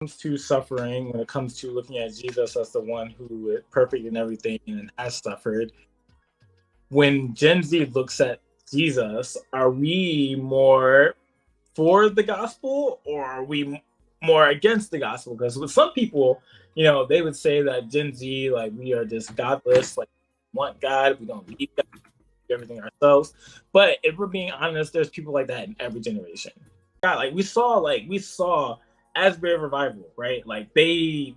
comes to suffering, when it comes to looking at Jesus as the one who is perfect in everything and has suffered, when Gen Z looks at Jesus, are we more for the gospel or are we more against the gospel? Because with some people, they would say that Gen Z, like, we are just godless, like, we want God, we don't need God, we do everything ourselves. But if we're being honest, there's people like that in every generation. God, we saw Asbury Revival, right? Like, they,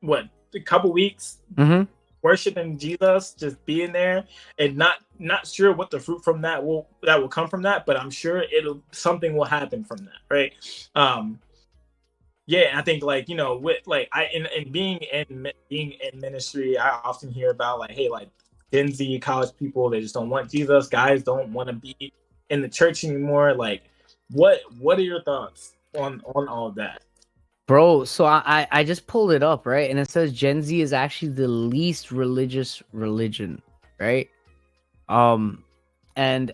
a couple weeks Mm-hmm. worshiping Jesus, just being there, and not sure what the fruit from that will come from that, but I'm sure something will happen from that, right? Yeah, I think, like, with, like, in being in ministry, I often hear about, like, hey, like, Gen Z college people, they just don't want Jesus. Guys don't want to be in the church anymore. Like, what are your thoughts on all of that? Bro, so I just pulled it up, right? And it says Gen Z is actually the least religious religion, right? Um, and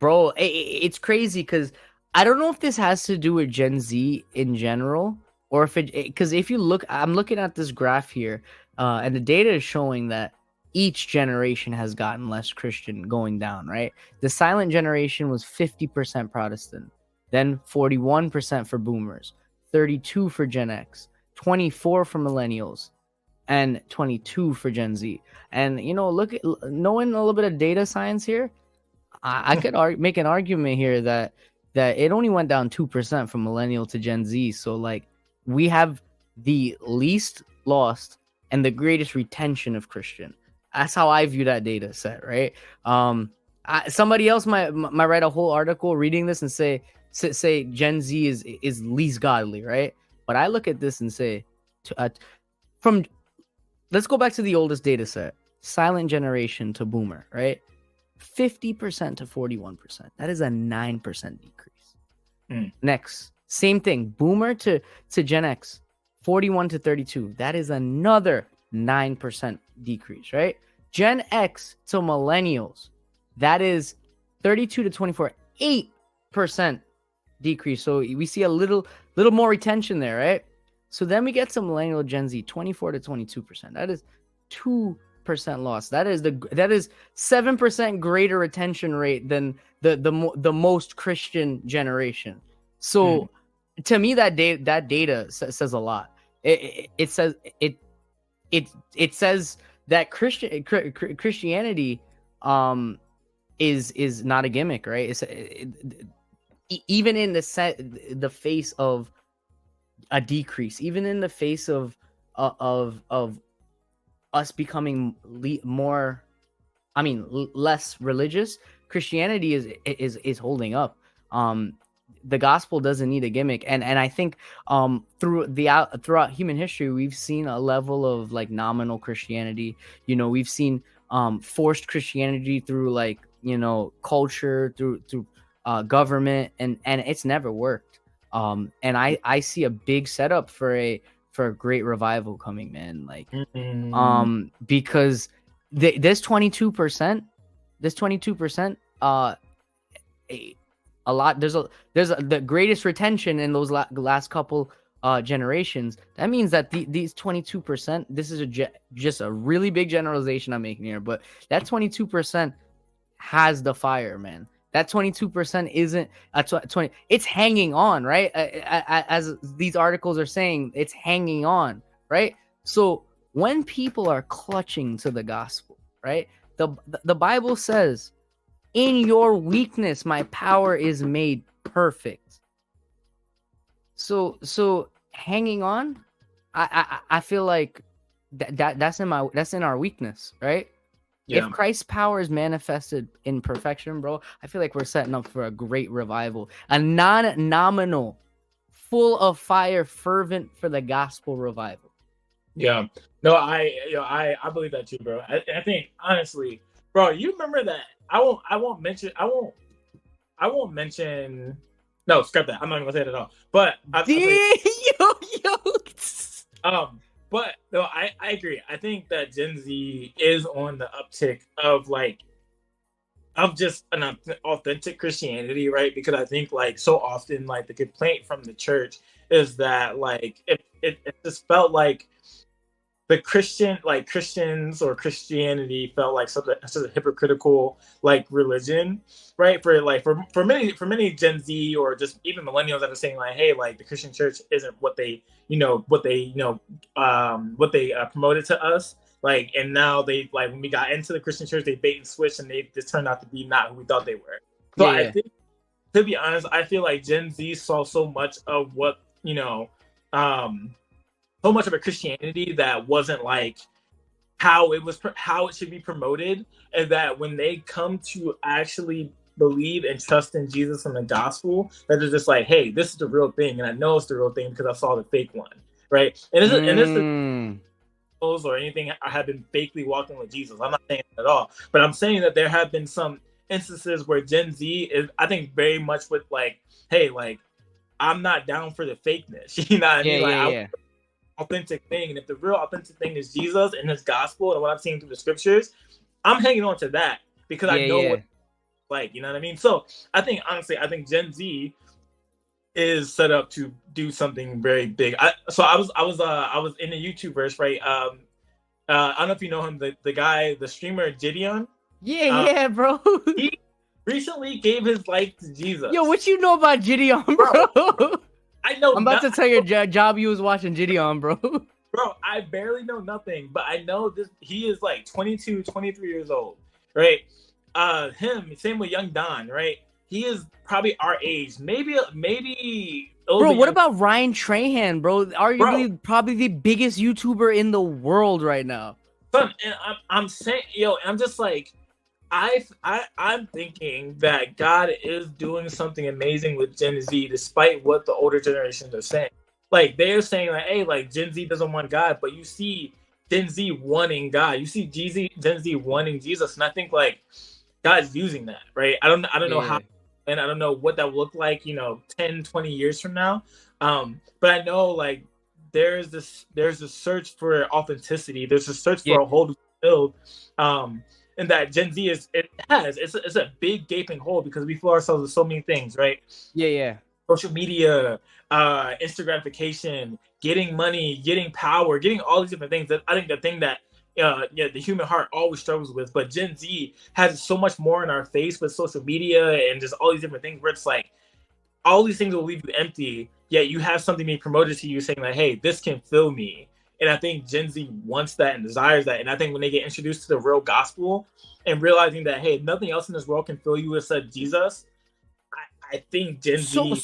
bro, it's crazy because I don't know if this has to do with Gen Z in general, or if because if you look, I'm looking at this graph here, and the data is showing that each generation has gotten less Christian going down, right? The silent generation was 50% Protestant, then 41% for boomers, 32 for Gen X, 24 for millennials, and 22 for Gen Z. And look at knowing a little bit of data science here, I could make an argument here that it only went down 2% from millennial to Gen Z. So like we have the least lost and the greatest retention of Christian. That's how I view that data set, right? Somebody else might write a whole article reading this and say Gen Z is least godly, right? But I look at this and say, from let's go back to the oldest data set, silent generation to boomer, right? 50% to 41%. That is a 9% decrease. Next, same thing, boomer to Gen X, 41 to 32. That is another 9% decrease, right? Gen X to millennials, that is 32 to 24, 8% decrease. So we see a little more retention there, right? So then we get to millennial Gen Z, 24 to 22%. That is 2% loss. That is 7% greater retention rate than the most Christian generation. So to me, that data says a lot. It says that Christianity is not a gimmick, right? Even in the face of a decrease, even in the face of us becoming less religious, Christianity is holding up. The gospel doesn't need a gimmick, and I think throughout human history, we've seen a level of like nominal Christianity. We've seen forced Christianity through like culture, through government, and it's never worked. And I see a big setup for a great revival coming, man. Like, because this 22%, a lot. There's the greatest retention in those last couple generations. That means that these 22%. This is just a really big generalization I'm making here, but that 22% has the fire, man. That 22% isn't 20. It's hanging on, right? As these articles are saying, it's hanging on, right? So when people are clutching to the gospel, right? The Bible says, "In your weakness, my power is made perfect." So hanging on, I feel like that's in our weakness, right? Yeah. If Christ's power is manifested in perfection, bro, I feel like we're setting up for a great revival. A non-nominal, full of fire, fervent for the gospel revival. Yeah. No, I believe that too, bro. I think, honestly, bro, you remember that I won't mention no, scrap that. I'm not gonna say it at all. But but no, I agree. I think that Gen Z is on the uptick of just an authentic Christianity, right? Because I think, like, so often, like, the complaint from the church is that, like, if it just felt like the Christians or Christianity felt like such a hypocritical like religion, right? For many Gen Z or just even millennials that are saying like, hey, like the Christian church isn't what they what they promoted to us. Like, and now they like when we got into the Christian church, they bait and switch, and they just turned out to be not who we thought they were. So Yeah, I yeah. think, to be honest, I feel like Gen Z saw so much of what so much of a Christianity that wasn't like how it should be promoted, and that when they come to actually believe and trust in Jesus and the gospel, that they're just like, hey, this is the real thing, and I know it's the real thing because I saw the fake one, right? And this is or anything I have been fakely walking with Jesus. I'm not saying that at all, but I'm saying that there have been some instances where Gen Z is, I think, very much with like, hey, like I'm not down for the fakeness. You know what I mean? Like I authentic thing, and if the real authentic thing is Jesus and his gospel and what I'm seeing through the scriptures, I'm hanging on to that because I know what it's like, you know what I mean? So I think, honestly, I think Gen Z is set up to do something very big. I was in the YouTubeverse, right? I don't know if you know him, the guy, the streamer Gideon. Yeah, bro. He recently gave his life to Jesus. Yo, what you know about Gideon, bro? I know. I'm about to tell your job you was watching Gideon, bro. Bro, I barely know nothing, but I know this. He is like 22, 23 years old, right? Same with Young Don, right? He is probably our age, maybe. Bro, what about Ryan Trahan, bro? Arguably, probably the biggest YouTuber in the world right now. Son, and I'm saying, I'm just like, I'm thinking that God is doing something amazing with Gen Z, despite what the older generations are saying. Like they're saying, like, hey, like Gen Z doesn't want God, but you see Gen Z wanting God. You see Gen Z wanting Jesus, and I think like God's using that, right? I don't know how, and I don't know what that will look like, 10, 20 years from now. But I know like there's a search for authenticity. There's a search for a hole to build. And that Gen Z it's a big gaping hole because we fill ourselves with so many things, right? Yeah. Social media, instant gratification, getting money, getting power, getting all these different things. That I think the thing that the human heart always struggles with, but Gen Z has so much more in our face with social media and just all these different things where it's like all these things will leave you empty, yet you have something being promoted to you saying like, hey, this can fill me. And I think Gen Z wants that and desires that. And I think when they get introduced to the real gospel and realizing that, hey, nothing else in this world can fill you except Jesus, I think Gen Z